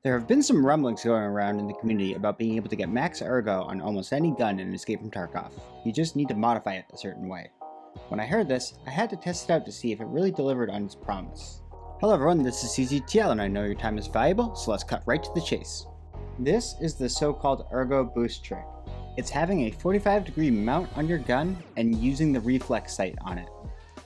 There have been some rumblings going around in the community about being able to get max ergo on almost any gun in Escape from Tarkov. You just need to modify it a certain way. When I heard this, I had to test it out to see if it really delivered on its promise. Hello everyone, this is cztl and I know your time is valuable, so let's cut right to the chase. This is the so-called ergo boost trick. It's having a 45-degree mount on your gun and using the reflex sight on it.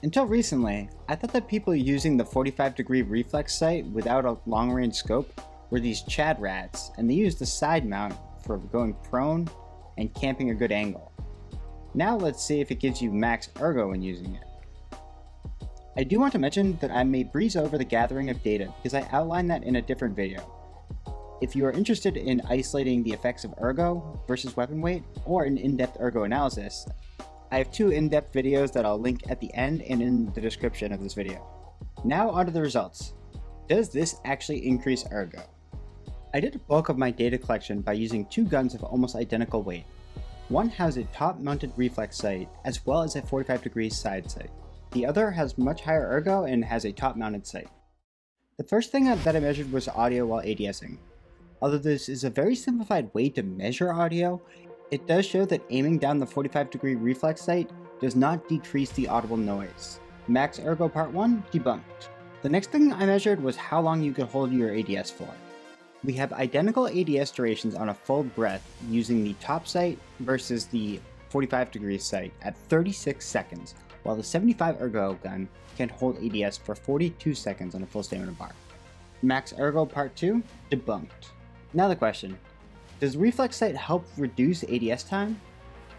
Until recently, I thought that people using the 45-degree reflex sight without a long-range scope were these Chad rats, and they used the side mount for going prone and camping a good angle. Now let's see if it gives you max ergo when using it. I do want to mention that I may breeze over the gathering of data because I outlined that in a different video. If you are interested in isolating the effects of ergo versus weapon weight or an in-depth ergo analysis, I have two in-depth videos that I'll link at the end and in the description of this video. Now onto the results. Does this actually increase ergo? I did a bulk of my data collection by using two guns of almost identical weight. One has a top-mounted reflex sight as well as a 45-degree side sight. The other has much higher ergo and has a top-mounted sight. The first thing that I measured was audio while ADSing. Although this is a very simplified way to measure audio, it does show that aiming down the 45-degree reflex sight does not decrease the audible noise. Max ergo part 1 debunked. The next thing I measured was how long you could hold your ADS for. We have identical ADS durations on a full breath using the top sight versus the 45-degree sight at 36 seconds, while the 75 ergo gun can hold ADS for 42 seconds on a full stamina bar. Max ergo part 2 debunked. Now the question, does reflex sight help reduce ADS time?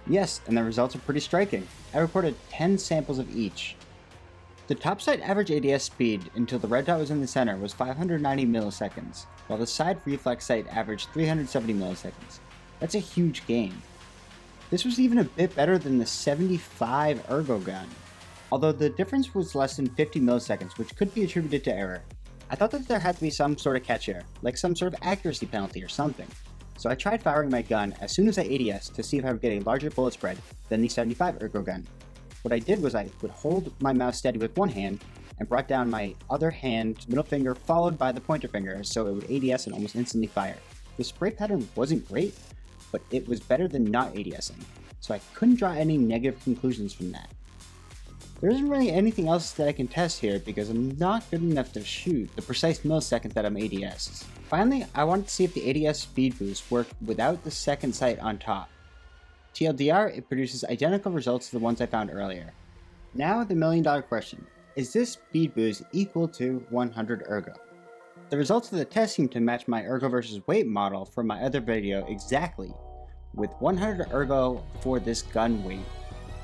Yes, and the results are pretty striking. I reported 10 samples of each. The top sight average ADS speed until the red dot was in the center was 590 milliseconds, while the side reflex sight averaged 370 milliseconds. That's a huge gain. This was even a bit better than the 75 ergo gun, although the difference was less than 50 milliseconds, which could be attributed to error. I thought that there had to be some sort of catch error, like some sort of accuracy penalty or something. So I tried firing my gun as soon as I ADS to see if I would get a larger bullet spread than the 75 ergo gun. What I did was I would hold my mouse steady with one hand and brought down my other hand, middle finger, followed by the pointer finger, so it would ADS and almost instantly fire. The spray pattern wasn't great, but it was better than not ADSing, so I couldn't draw any negative conclusions from that. There isn't really anything else that I can test here because I'm not good enough to shoot the precise millisecond that I'm ADS'd. Finally, I wanted to see if the ADS speed boost worked without the second sight on top. TLDR, it produces identical results to the ones I found earlier. Now the million-dollar question, is this speed boost equal to 100 ergo? The results of the test seem to match my ergo versus weight model from my other video exactly, with 100 ergo for this gun weight.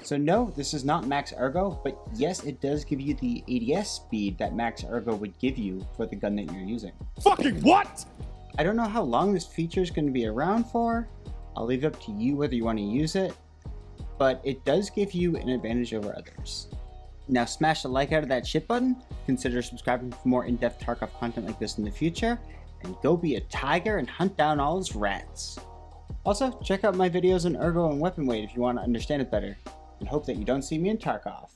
So no, this is not max ergo, but yes, it does give you the ADS speed that max ergo would give you for the gun that you're using. Fucking what? I don't know how long this feature is going to be around for. I'll leave it up to you whether you want to use it, but it does give you an advantage over others. Now smash the like out of that shit button, consider subscribing for more in-depth Tarkov content like this in the future, and go be a tiger and hunt down all his rats. Also, check out my videos on ergo and weapon weight if you want to understand it better, and hope that you don't see me in Tarkov.